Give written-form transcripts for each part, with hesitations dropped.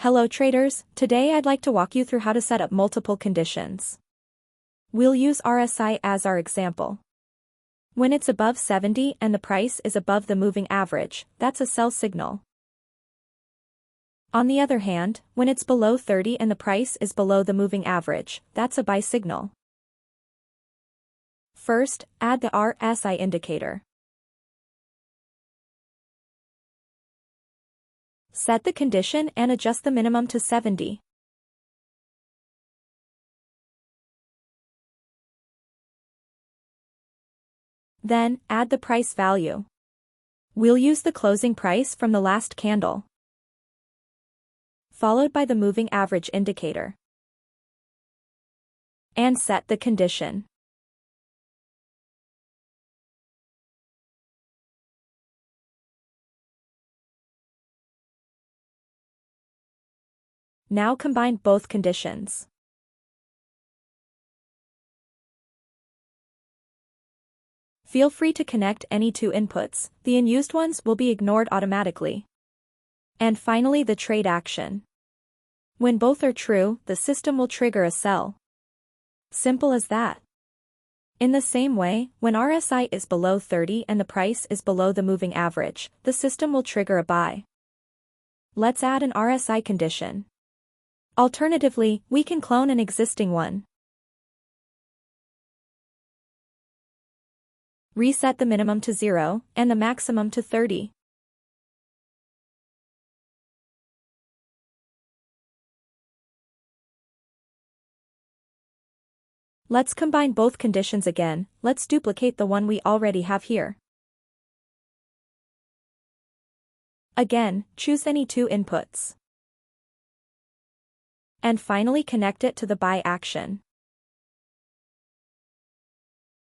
Hello traders, today I'd like to walk you through how to set up multiple conditions. We'll use RSI as our example. When it's above 70 and the price is above the moving average, that's a sell signal. On the other hand, when it's below 30 and the price is below the moving average, that's a buy signal. First, add the RSI indicator. Set the condition and adjust the minimum to 70. Then, add the price value. We'll use the closing price from the last candle, followed by the moving average indicator, and set the condition. Now combine both conditions. Feel free to connect any two inputs, the unused ones will be ignored automatically. And finally the trade action. When both are true, the system will trigger a sell. Simple as that. In the same way, when RSI is below 30 and the price is below the moving average, the system will trigger a buy. Let's add an RSI condition. Alternatively, we can clone an existing one. Reset the minimum to 0 and the maximum to 30. Let's combine both conditions again. Let's duplicate the one we already have here. Again, choose any two inputs. And finally connect it to the buy action.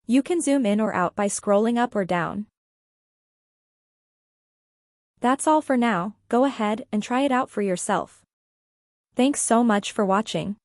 You can zoom in or out by scrolling up or down. That's all for now, go ahead and try it out for yourself. Thanks so much for watching.